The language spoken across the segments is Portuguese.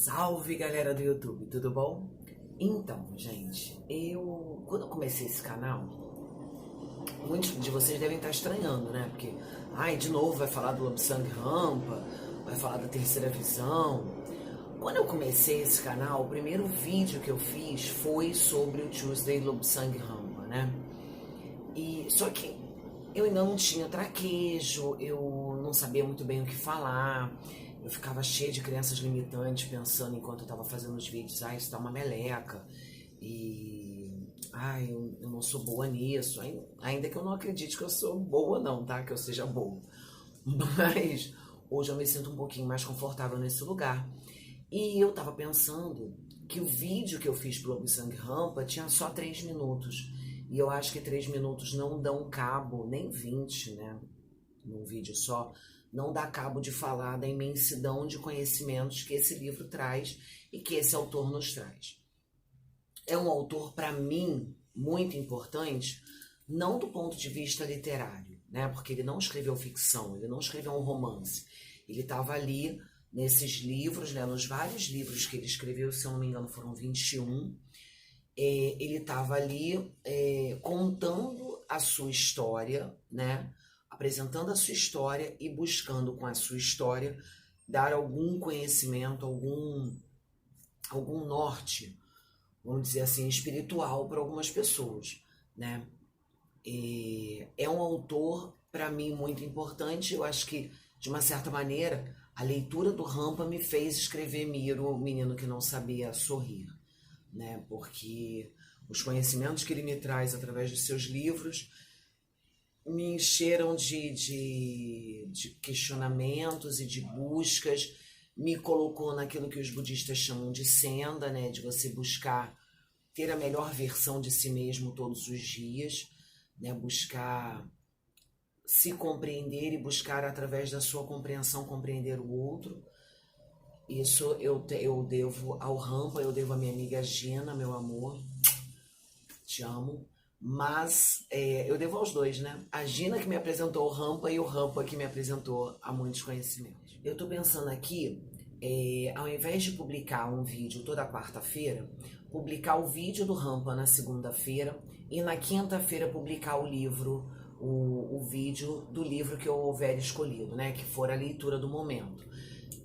Salve, galera do YouTube, tudo bom? Então, gente, quando eu comecei esse canal, muitos de vocês devem estar estranhando, né? Porque, de novo vai falar do Lobsang Rampa, vai falar da terceira visão. Quando eu comecei esse canal, o primeiro vídeo que eu fiz foi sobre o Tuesday Lobsang Rampa, né? Só que eu ainda não tinha traquejo, eu não sabia muito bem o que falar. Eu ficava cheia de crenças limitantes, pensando enquanto eu estava fazendo os vídeos, isso tá uma meleca, eu não sou boa nisso, ainda que eu não acredite que eu sou boa não, tá? Que eu seja boa. Mas hoje eu me sinto um pouquinho mais confortável nesse lugar. E eu tava pensando que o vídeo que eu fiz pro Lobsang Rampa tinha só 3 minutos. E eu acho que 3 minutos não dão cabo, nem 20, né? Num vídeo só, não dá cabo de falar da imensidão de conhecimentos que esse livro traz e que esse autor nos traz. É um autor, para mim, muito importante, não do ponto de vista literário, né? Porque ele não escreveu ficção, ele não escreveu um romance. Ele estava ali nesses livros, né? Nos vários livros que ele escreveu, se eu não me engano foram 21, ele estava ali contando a sua história, né? Apresentando a sua história e buscando com a sua história dar algum conhecimento, algum norte, vamos dizer assim, espiritual para algumas pessoas, né? É um autor, para mim, muito importante. Eu acho que, de uma certa maneira, a leitura do Rampa me fez escrever Miro, o menino que não sabia sorrir, né? Porque os conhecimentos que ele me traz através de seus livros me encheram de questionamentos e de buscas, me colocou naquilo que os budistas chamam de senda, né? De você buscar ter a melhor versão de si mesmo todos os dias, né? Buscar se compreender e buscar, através da sua compreensão, compreender o outro. Isso eu devo ao Rampa, eu devo à minha amiga Gina, meu amor, te amo. Mas eu devo aos dois, né? A Gina que me apresentou o Rampa e o Rampa que me apresentou a muitos conhecimentos. Eu tô pensando aqui, ao invés de publicar um vídeo toda quarta-feira, publicar o vídeo do Rampa na segunda-feira e na quinta-feira publicar o livro, o vídeo do livro que eu houver escolhido, né? Que for a leitura do momento.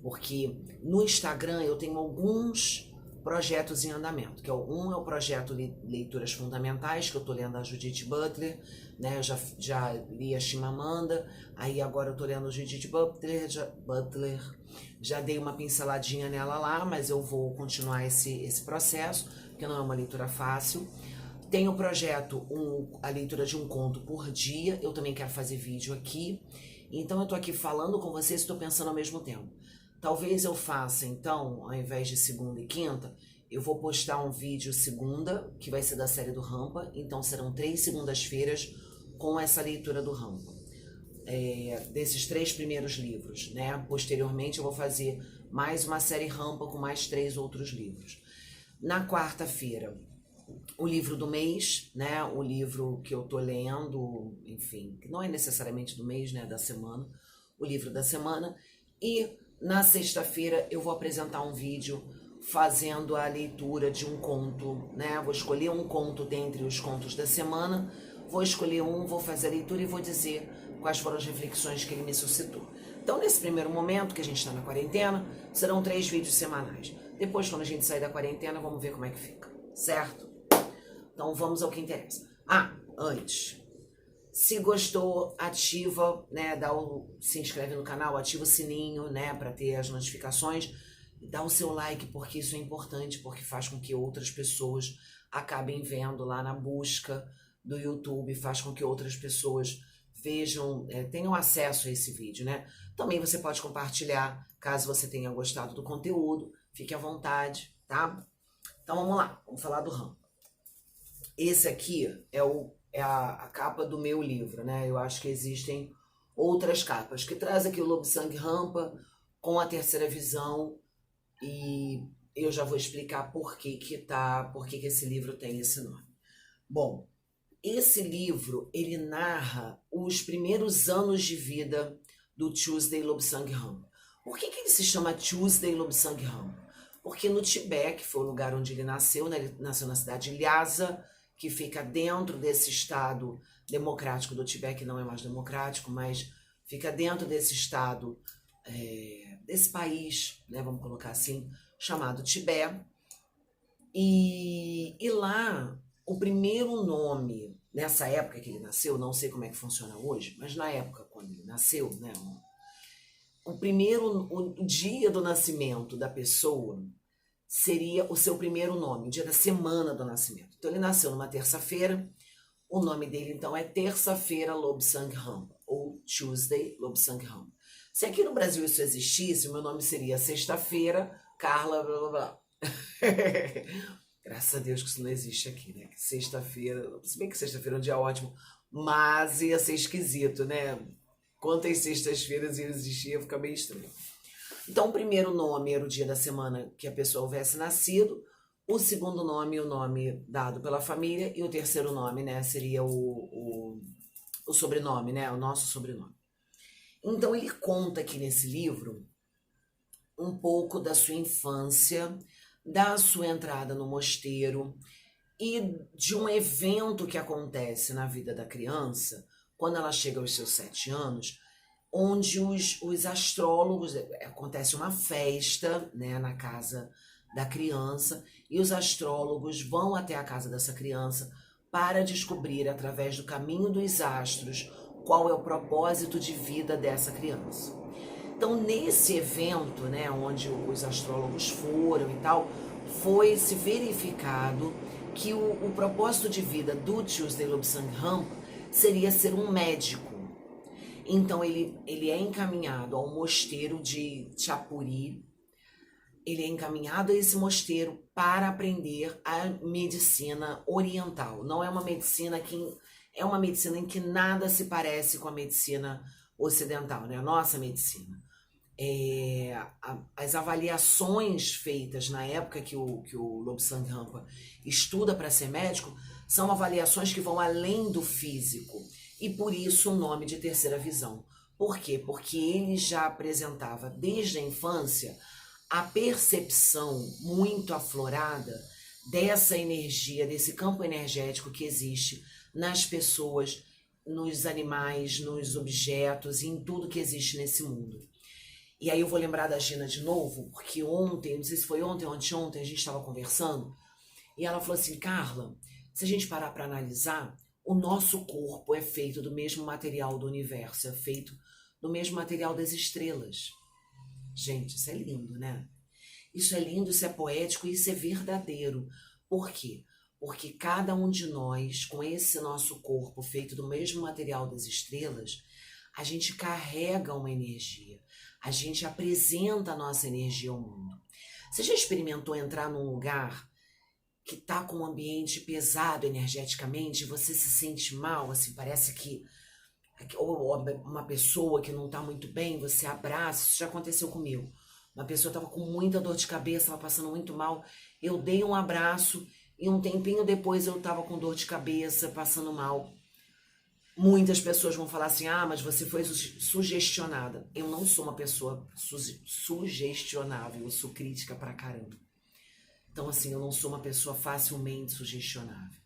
Porque no Instagram eu tenho alguns projetos em andamento, que é o projeto Leituras Fundamentais, que eu tô lendo a Judith Butler, né? Eu já li a Chimamanda, aí agora eu tô lendo a Judith Butler, já dei uma pinceladinha nela lá, mas eu vou continuar esse processo, porque não é uma leitura fácil. Tem o projeto, a leitura de um conto por dia, eu também quero fazer vídeo aqui, então eu tô aqui falando com vocês e tô pensando ao mesmo tempo. Talvez eu faça, então, ao invés de segunda e quinta, eu vou postar um vídeo segunda, que vai ser da série do Rampa, então serão 3 segundas-feiras com essa leitura do Rampa, desses 3 primeiros livros, né? Posteriormente eu vou fazer mais uma série Rampa com mais 3 outros livros. Na quarta-feira, o livro do mês, né? O livro que eu tô lendo, enfim, que não é necessariamente do mês, né? Da semana, o livro da semana. E na sexta-feira eu vou apresentar um vídeo fazendo a leitura de um conto, né? Vou escolher um conto dentre os contos da semana, vou escolher vou fazer a leitura e vou dizer quais foram as reflexões que ele me suscitou. Então, nesse primeiro momento, que a gente está na quarentena, serão 3 vídeos semanais. Depois, quando a gente sair da quarentena, vamos ver como é que fica, certo? Então, vamos ao que interessa. Antes, se gostou, ativa, né, se inscreve no canal, ativa o sininho, né, para ter as notificações, e dá o seu like, porque isso é importante, porque faz com que outras pessoas acabem vendo lá na busca do YouTube, faz com que outras pessoas vejam, tenham acesso a esse vídeo, né? Também você pode compartilhar, caso você tenha gostado do conteúdo, fique à vontade, tá? Então vamos lá, vamos falar do Rampa. Esse aqui é a capa do meu livro, né? Eu acho que existem outras capas que traz aqui o Lobsang Rampa com a terceira visão, e eu já vou explicar por que esse livro tem esse nome. Bom, esse livro, ele narra os primeiros anos de vida do Tuesday Lobsang Rampa. Por que ele se chama Tuesday Lobsang Rampa? Porque no Tibete, que foi o lugar onde ele nasceu, né, ele nasceu na cidade de Lhasa, que fica dentro desse estado democrático do Tibete, que não é mais democrático, mas fica dentro desse estado, desse país, né, vamos colocar assim, chamado Tibete. E lá, o primeiro nome, nessa época que ele nasceu, não sei como é que funciona hoje, mas na época quando ele nasceu, né, o dia do nascimento da pessoa seria o seu primeiro nome, o dia da semana do nascimento. Então ele nasceu numa terça-feira, o nome dele então é Terça-feira Lobsang Rampa, ou Tuesday Lobsang Rampa. Se aqui no Brasil isso existisse, o meu nome seria Sexta-feira Carla blá blá blá. Graças a Deus que isso não existe aqui, né? Sexta-feira, se bem que sexta-feira é um dia ótimo, mas ia ser esquisito, né? Quantas sextas-feiras ia existir, ia ficar meio estranho. Então, o primeiro nome era o dia da semana que a pessoa houvesse nascido, o segundo nome, o nome dado pela família, e o terceiro nome, né, seria o sobrenome, né, o nosso sobrenome. Então, ele conta aqui nesse livro um pouco da sua infância, da sua entrada no mosteiro e de um evento que acontece na vida da criança, quando ela chega aos seus 7 anos, onde os astrólogos, acontece uma festa, né, na casa da criança, e os astrólogos vão até a casa dessa criança para descobrir, através do caminho dos astros, qual é o propósito de vida dessa criança. Então, nesse evento, né, onde os astrólogos foram e tal, foi se verificado que o propósito de vida do Tuesday Lobsang Rampa seria ser um médico. Então ele é encaminhado ao mosteiro de Chapuri, ele é encaminhado a esse mosteiro para aprender a medicina oriental. Não é uma medicina é uma medicina em que nada se parece com a medicina ocidental, né? A nossa medicina. As avaliações feitas na época que o Lobsang Rampa estuda para ser médico são avaliações que vão além do físico. E por isso o nome de terceira visão. Por quê? Porque ele já apresentava desde a infância a percepção muito aflorada dessa energia, desse campo energético que existe nas pessoas, nos animais, nos objetos e em tudo que existe nesse mundo. E aí eu vou lembrar da Gina de novo, porque ontem, não sei se foi ontem ou anteontem, a gente estava conversando, e ela falou assim, Carla, se a gente parar para analisar, o nosso corpo é feito do mesmo material do universo, é feito do mesmo material das estrelas. Gente, isso é lindo, né? Isso é lindo, isso é poético e isso é verdadeiro. Por quê? Porque cada um de nós, com esse nosso corpo feito do mesmo material das estrelas, a gente carrega uma energia. A gente apresenta a nossa energia ao mundo. Você já experimentou entrar num lugar que tá com um ambiente pesado energeticamente, você se sente mal, assim, parece que ou uma pessoa que não tá muito bem, você abraça, isso já aconteceu comigo. Uma pessoa tava com muita dor de cabeça, tava passando muito mal, eu dei um abraço e um tempinho depois eu tava com dor de cabeça, passando mal. Muitas pessoas vão falar assim, mas você foi sugestionada. Eu não sou uma pessoa sugestionável, eu sou crítica pra caramba. Então, assim, eu não sou uma pessoa facilmente sugestionável.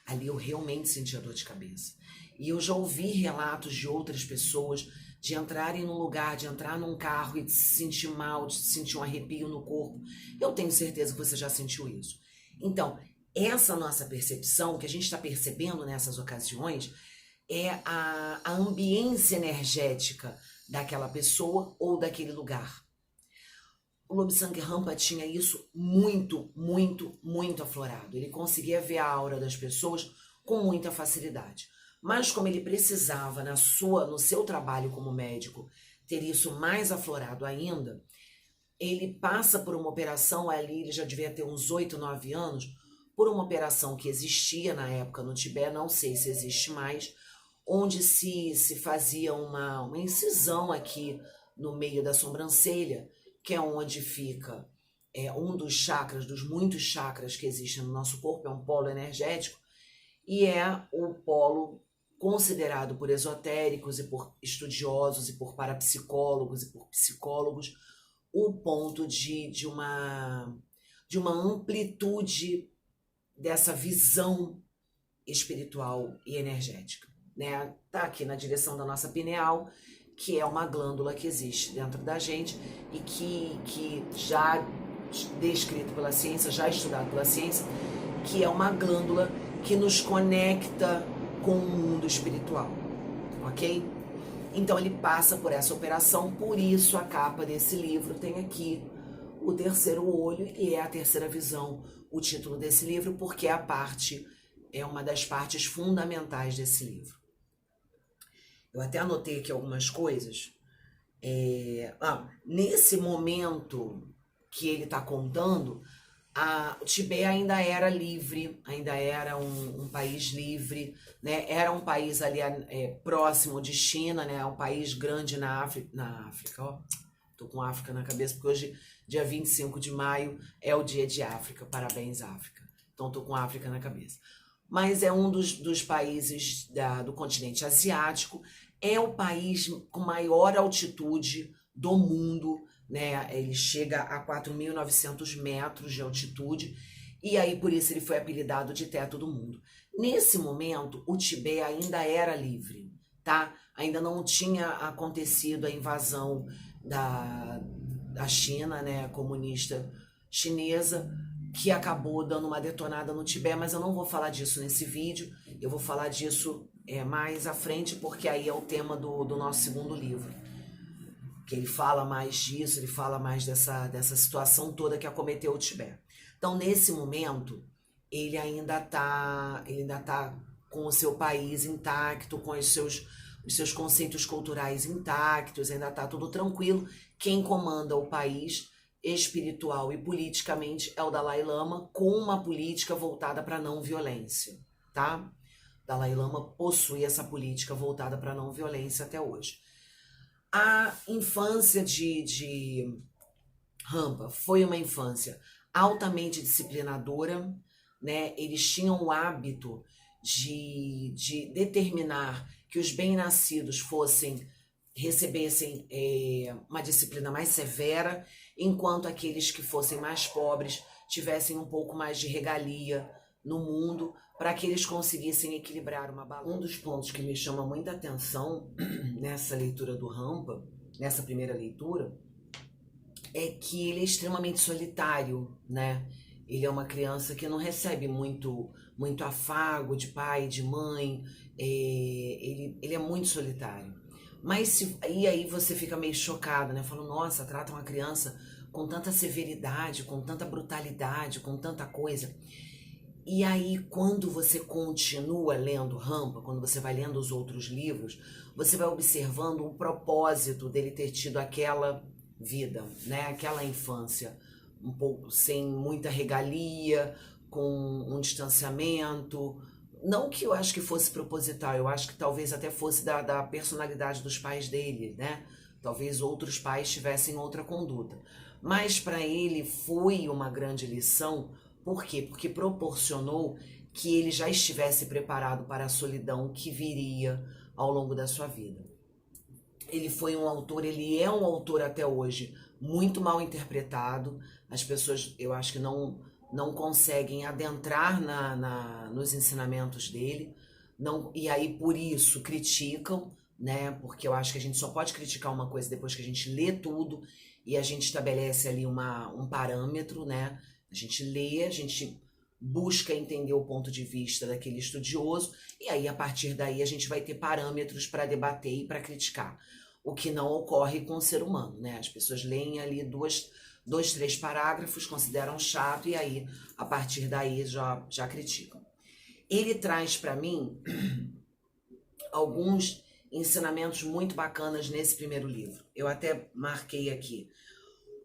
Ali eu realmente senti a dor de cabeça. E eu já ouvi relatos de outras pessoas de entrarem num lugar, de entrar num carro e de se sentir mal, de sentir um arrepio no corpo. Eu tenho certeza que você já sentiu isso. Então, essa nossa percepção, que a gente está percebendo nessas ocasiões, é a ambiência energética daquela pessoa ou daquele lugar. O Lobsang Rampa tinha isso muito, muito, muito aflorado. Ele conseguia ver a aura das pessoas com muita facilidade. Mas como ele precisava, no seu trabalho como médico, ter isso mais aflorado ainda, ele passa por uma operação ali, ele já devia ter uns 8, 9 anos, por uma operação que existia na época no Tibete, não sei se existe mais, onde se fazia uma incisão aqui no meio da sobrancelha, que é onde fica um dos chakras, dos muitos chakras que existem no nosso corpo, é um polo energético, e é o polo considerado por esotéricos e por estudiosos e por parapsicólogos e por psicólogos o ponto de uma amplitude dessa visão espiritual e energética, né? Tá aqui na direção da nossa pineal, que é uma glândula que existe dentro da gente e que já descrito pela ciência, já estudado pela ciência, que é uma glândula que nos conecta com o mundo espiritual, ok? Então ele passa por essa operação, por isso a capa desse livro tem aqui o terceiro olho e é a terceira visão, o título desse livro, porque é uma das partes fundamentais desse livro. Eu até anotei aqui algumas coisas. Nesse momento que ele está contando, o Tibete ainda era livre, ainda era um país livre, né? Era um país ali próximo de China, né? Um país grande na África, ó. Tô com África na cabeça, porque hoje, dia 25 de maio, é o dia de África. Parabéns, África. Então, tô com África na cabeça. Mas é um dos países do continente asiático, é o país com maior altitude do mundo, né? Ele chega a 4.900 metros de altitude, e aí por isso ele foi apelidado de teto do mundo. Nesse momento, o Tibete ainda era livre, tá? Ainda não tinha acontecido a invasão da China, né, comunista chinesa, que acabou dando uma detonada no Tibete, mas eu não vou falar disso nesse vídeo, eu vou falar disso mais à frente, porque aí é o tema do nosso segundo livro, que ele fala mais disso, ele fala mais dessa situação toda que acometeu o Tibete. Então, nesse momento, ele ainda tá com o seu país intacto, com os seus conceitos culturais intactos, ainda tá tudo tranquilo. Quem comanda o país espiritual e politicamente é o Dalai Lama, com uma política voltada para a não violência, tá? Dalai Lama possui essa política voltada para a não violência até hoje. A infância de Rampa foi uma infância altamente disciplinadora, né? Eles tinham o hábito de determinar que os bem-nascidos recebessem uma disciplina mais severa, enquanto aqueles que fossem mais pobres tivessem um pouco mais de regalia no mundo, para que eles conseguissem equilibrar uma balança. Um dos pontos que me chama muita atenção nessa leitura do Rampa, nessa primeira leitura, é que ele é extremamente solitário, né? Ele é uma criança que não recebe muito afago de pai, de mãe, ele é muito solitário. Mas e aí você fica meio chocado, né? Falando, nossa, trata uma criança com tanta severidade, com tanta brutalidade, com tanta coisa. E aí, quando você continua lendo Rampa, quando você vai lendo os outros livros, você vai observando o propósito dele ter tido aquela vida, né? Aquela infância, um pouco sem muita regalia, com um distanciamento. Não que eu acho que fosse proposital, eu acho que talvez até fosse da personalidade dos pais dele, né? Talvez outros pais tivessem outra conduta. Mas para ele foi uma grande lição. Por quê? Porque proporcionou que ele já estivesse preparado para a solidão que viria ao longo da sua vida. Ele é um autor até hoje muito mal interpretado. As pessoas, eu acho que não conseguem adentrar nos ensinamentos dele, e aí por isso criticam, né? Porque eu acho que a gente só pode criticar uma coisa depois que a gente lê tudo e a gente estabelece ali um parâmetro, né? A gente lê, a gente busca entender o ponto de vista daquele estudioso e aí a partir daí a gente vai ter parâmetros para debater e para criticar. O que não ocorre com o ser humano, né? As pessoas leem ali dois, três parágrafos, consideram chato e aí a partir daí já criticam. Ele traz para mim alguns ensinamentos muito bacanas nesse primeiro livro. Eu até marquei aqui.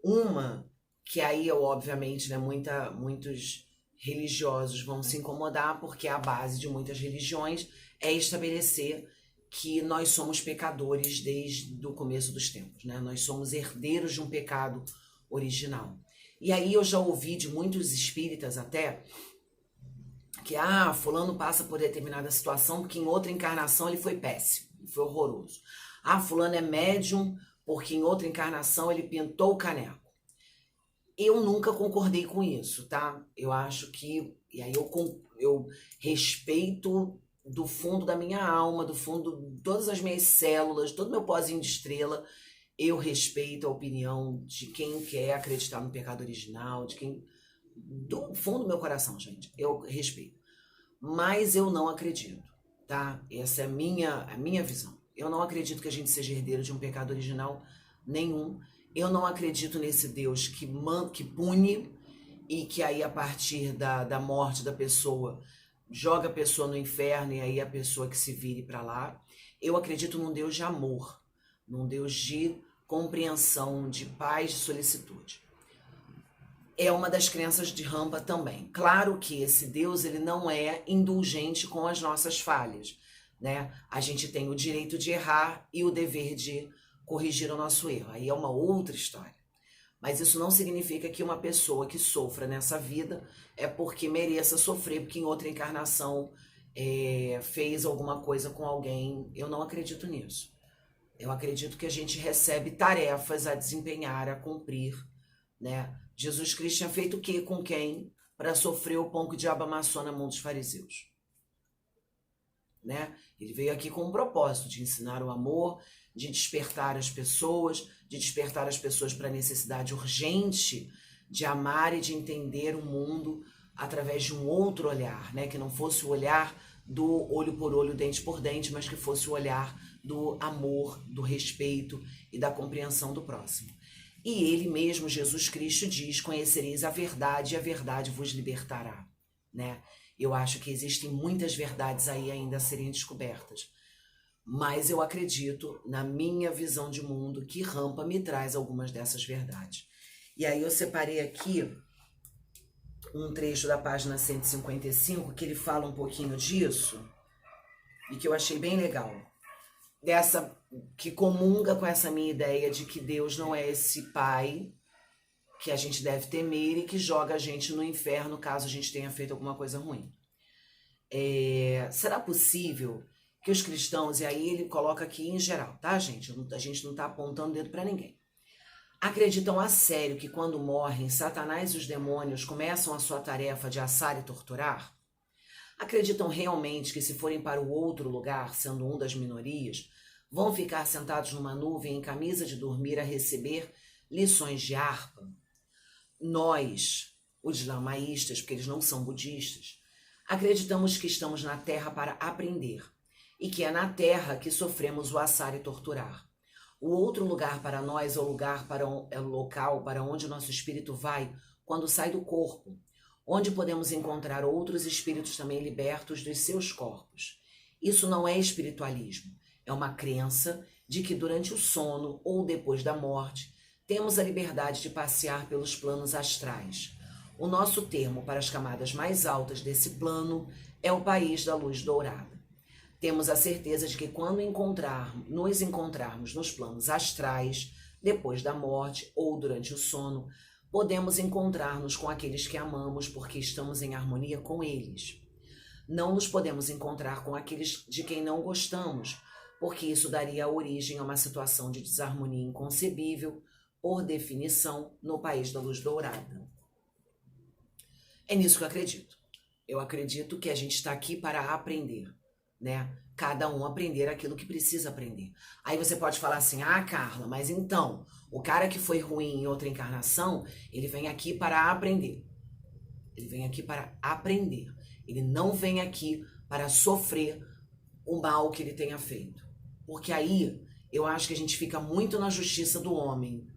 Uma que aí, obviamente, né, muitos religiosos vão se incomodar, porque a base de muitas religiões é estabelecer que nós somos pecadores desde o começo dos tempos, né? Nós somos herdeiros de um pecado original. E aí eu já ouvi de muitos espíritas até que fulano passa por determinada situação porque em outra encarnação ele foi péssimo, foi horroroso. Fulano é médium porque em outra encarnação ele pintou o caneco. Eu nunca concordei com isso, tá? Eu acho que, e aí eu respeito do fundo da minha alma, do fundo de todas as minhas células, todo meu pozinho de estrela, eu respeito a opinião de quem quer acreditar no pecado original, de quem, do fundo do meu coração, gente, eu respeito. Mas eu não acredito, tá? Essa é a minha visão. Eu não acredito que a gente seja herdeiro de um pecado original nenhum. Eu não acredito nesse Deus que pune e que aí a partir da morte da pessoa joga a pessoa no inferno e aí a pessoa que se vire para lá. Eu acredito num Deus de amor, num Deus de compreensão, de paz, de solicitude. É uma das crenças de Rampa também. Claro que esse Deus ele não é indulgente com as nossas falhas, né? A gente tem o direito de errar e o dever de corrigir o nosso erro. Aí é uma outra história. Mas isso não significa que uma pessoa que sofra nessa vida é porque mereça sofrer, porque em outra encarnação fez alguma coisa com alguém. Eu não acredito nisso. Eu acredito que a gente recebe tarefas a desempenhar, a cumprir, né? Jesus Cristo tinha feito o quê com quem para sofrer o pão que o diabo amassou na mão dos fariseus? Né? Ele veio aqui com um propósito de ensinar o amor, de despertar as pessoas para a necessidade urgente de amar e de entender o mundo através de um outro olhar, né? Que não fosse o olhar do olho por olho, dente por dente, mas que fosse o olhar do amor, do respeito e da compreensão do próximo. E ele mesmo, Jesus Cristo, diz: conhecereis a verdade e a verdade vos libertará, né? Eu acho que existem muitas verdades aí ainda a serem descobertas. Mas eu acredito, na minha visão de mundo, que Rampa me traz algumas dessas verdades. E aí eu separei aqui um trecho da página 155, que ele fala um pouquinho disso, e que eu achei bem legal. Dessa que comunga com essa minha ideia de que Deus não é esse pai que a gente deve temer e que joga a gente no inferno caso a gente tenha feito alguma coisa ruim. Será possível que os cristãos, e aí ele coloca aqui em geral, tá, gente? A gente não tá apontando dedo para ninguém. Acreditam a sério que quando morrem, Satanás e os demônios começam a sua tarefa de assar e torturar? Acreditam realmente que se forem para o outro lugar, sendo um das minorias, vão ficar sentados numa nuvem em camisa de dormir a receber lições de harpa? Nós, os lamaístas, porque eles não são budistas, acreditamos que estamos na Terra para aprender e que é na Terra que sofremos o assar e torturar. O outro lugar para nós é o local para onde o nosso espírito vai quando sai do corpo, onde podemos encontrar outros espíritos também libertos dos seus corpos. Isso não é espiritualismo, é uma crença de que durante o sono ou depois da morte temos a liberdade de passear pelos planos astrais. O nosso termo para as camadas mais altas desse plano é o país da luz dourada. Temos a certeza de que quando nos encontrarmos nos planos astrais, depois da morte ou durante o sono, podemos encontrar-nos com aqueles que amamos porque estamos em harmonia com eles. Não nos podemos encontrar com aqueles de quem não gostamos, porque isso daria origem a uma situação de desarmonia inconcebível, por definição, no país da luz dourada. É nisso que eu acredito. Eu acredito que a gente está aqui para aprender, né? Cada um aprender aquilo que precisa aprender. Aí você pode falar assim: ah, Carla, mas então, o cara que foi ruim em outra encarnação, ele vem aqui para aprender. Ele vem aqui para aprender. Ele não vem aqui para sofrer o mal que ele tenha feito. Porque aí, eu acho que a gente fica muito na justiça do homem,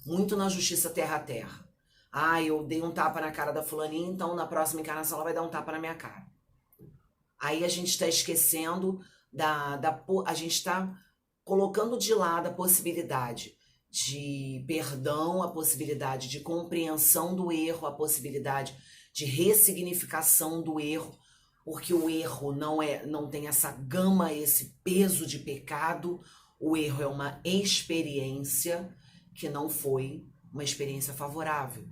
muito na justiça terra a terra. Ah, eu dei um tapa na cara da fulaninha, então na próxima encarnação ela vai dar um tapa na minha cara. Aí a gente está esquecendo a gente está colocando de lado a possibilidade de perdão, a possibilidade de compreensão do erro, a possibilidade de ressignificação do erro, porque o erro não tem essa gama, esse peso de pecado. O erro é uma experiência que não foi uma experiência favorável.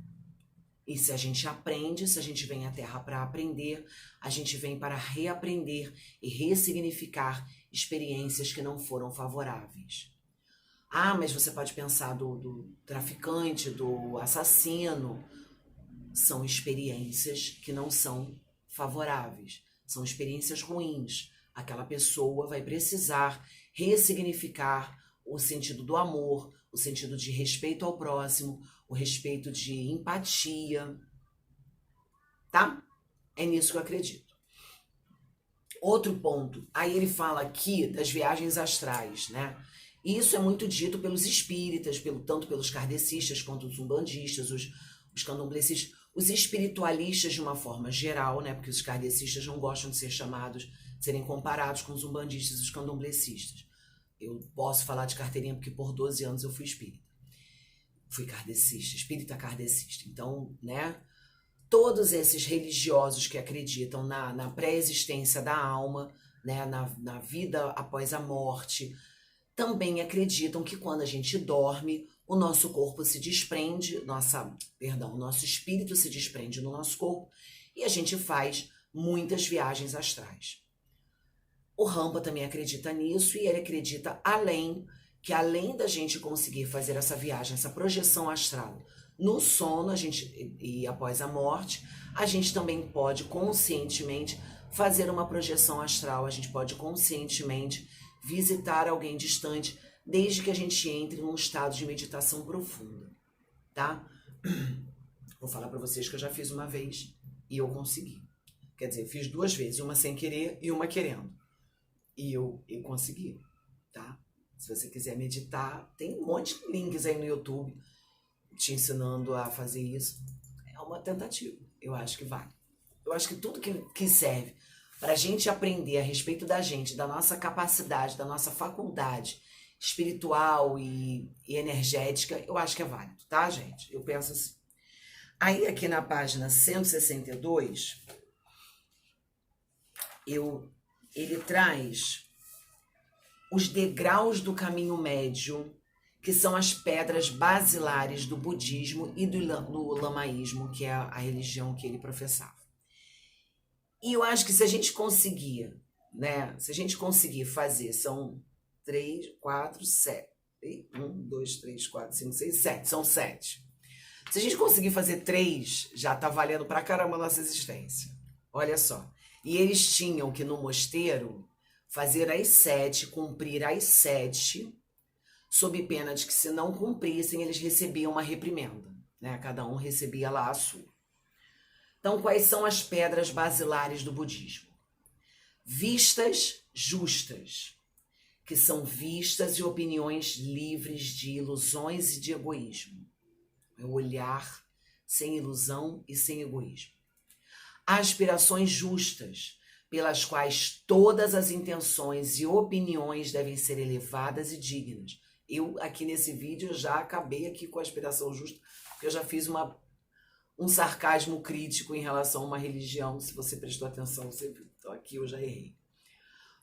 E se a gente aprende, se a gente vem à Terra para aprender, a gente vem para reaprender e ressignificar experiências que não foram favoráveis. Ah, mas você pode pensar do traficante, do assassino. São experiências que não são favoráveis, são experiências ruins. Aquela pessoa vai precisar ressignificar o sentido do amor, o sentido de respeito ao próximo, o respeito de empatia, tá? É nisso que eu acredito. Outro ponto, aí ele fala aqui das viagens astrais, né? Isso é muito dito pelos espíritas, tanto pelos kardecistas quanto os umbandistas, os candomblecistas, os espiritualistas de uma forma geral, né? Porque os kardecistas não gostam de ser chamados, de serem comparados com os umbandistas e os candomblecistas. Eu posso falar de carteirinha porque por 12 anos eu fui espírita. Fui kardecista, espírita kardecista. Então, né? Todos esses religiosos que acreditam na pré-existência da alma, né? Na vida após a morte, também acreditam que quando a gente dorme, o nosso corpo se desprende, o nosso espírito se desprende do nosso corpo e a gente faz muitas viagens astrais. O Rampa também acredita nisso e ele acredita que além da gente conseguir fazer essa viagem, essa projeção astral no sono e após a morte, a gente também pode conscientemente fazer uma projeção astral, a gente pode conscientemente visitar alguém distante, desde que a gente entre num estado de meditação profunda, tá? Vou falar para vocês que eu já fiz uma vez e eu consegui. Quer dizer, fiz 2 vezes, uma sem querer e uma querendo. E eu consegui, tá? Se você quiser meditar, tem um monte de links aí no YouTube te ensinando a fazer isso. É uma tentativa, eu acho que vale. Eu acho que tudo que serve para a gente aprender a respeito da gente, da nossa capacidade, da nossa faculdade espiritual e energética, eu acho que é válido, tá, gente? Eu penso assim. Aí, aqui na página 162, ele traz os degraus do caminho médio, que são as pedras basilares do budismo e do lamaísmo, que é a religião que ele professava. E eu acho que se a gente conseguir, né? Se a gente conseguir fazer, são 3, 4, 7. 1, 2, 3, 4, 5, 6, 7. São 7. Se a gente conseguir fazer 3, já tá valendo pra caramba a nossa existência. Olha só. E eles tinham que, no mosteiro, fazer as 7, cumprir as 7, sob pena de que, se não cumprissem, eles recebiam uma reprimenda, né? Cada um recebia lá a sua. Então, quais são as pedras basilares do budismo? Vistas justas, que são vistas e opiniões livres de ilusões e de egoísmo. É o olhar sem ilusão e sem egoísmo. Aspirações justas, pelas quais todas as intenções e opiniões devem ser elevadas e dignas. Eu, aqui nesse vídeo, já acabei aqui com a aspiração justa, porque eu já fiz um sarcasmo crítico em relação a uma religião. Se você prestou atenção, você viu. Então aqui eu já errei.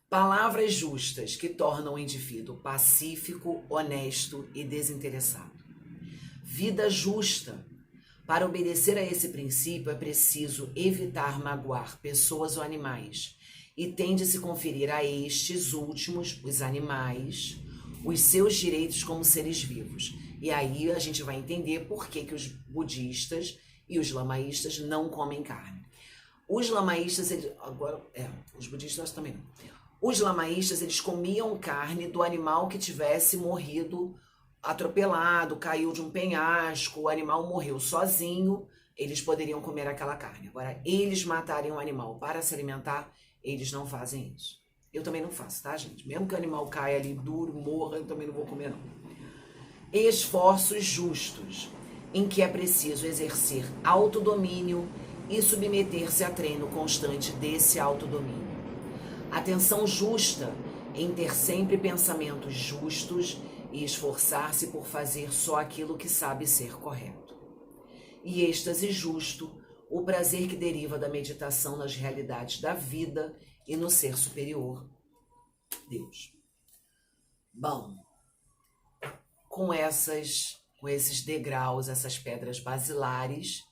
Palavras justas que tornam o indivíduo pacífico, honesto e desinteressado. Vida justa. Para obedecer a esse princípio é preciso evitar magoar pessoas ou animais, e tem de se conferir a estes últimos, os animais, os seus direitos como seres vivos. E aí a gente vai entender por que os budistas e os lamaístas não comem carne. Os lamaístas, os budistas também não. Os lamaístas, eles comiam carne do animal que tivesse morrido atropelado, caiu de um penhasco, o animal morreu sozinho, eles poderiam comer aquela carne. Agora, eles matarem um animal para se alimentar, eles não fazem isso. Eu também não faço, tá, gente? Mesmo que o animal caia ali duro, morra, eu também não vou comer, não. Esforços justos, em que é preciso exercer autodomínio e submeter-se a treino constante desse autodomínio. Atenção justa em ter sempre pensamentos justos e esforçar-se por fazer só aquilo que sabe ser correto. E êxtase justo, o prazer que deriva da meditação nas realidades da vida e no ser superior, Deus. Bom, com esses degraus, essas pedras basilares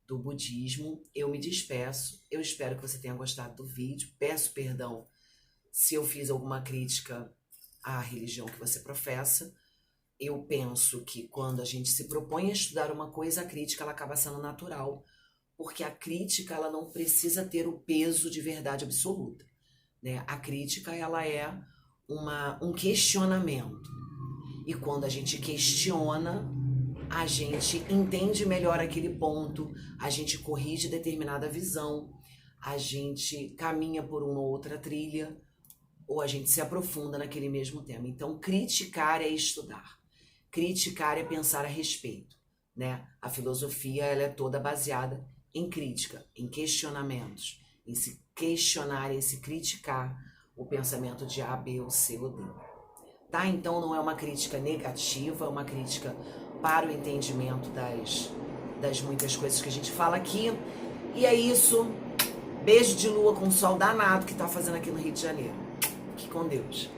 do budismo, eu me despeço. Eu espero que você tenha gostado do vídeo. Peço perdão se eu fiz alguma crítica à religião que você professa, eu penso que quando a gente se propõe a estudar uma coisa, a crítica ela acaba sendo natural, porque a crítica ela não precisa ter o peso de verdade absoluta, né? A crítica ela é um questionamento. E quando a gente questiona, a gente entende melhor aquele ponto, a gente corrige determinada visão, a gente caminha por uma outra trilha, ou a gente se aprofunda naquele mesmo tema. Então, criticar é estudar. Criticar é pensar a respeito, né? A filosofia ela é toda baseada em crítica, em questionamentos, em se questionar, em se criticar o pensamento de A, B ou C ou D. Tá? Então não é uma crítica negativa, é uma crítica para o entendimento das muitas coisas que a gente fala aqui. E é isso. Beijo de lua com sol danado que tá fazendo aqui no Rio de Janeiro. Fique com Deus.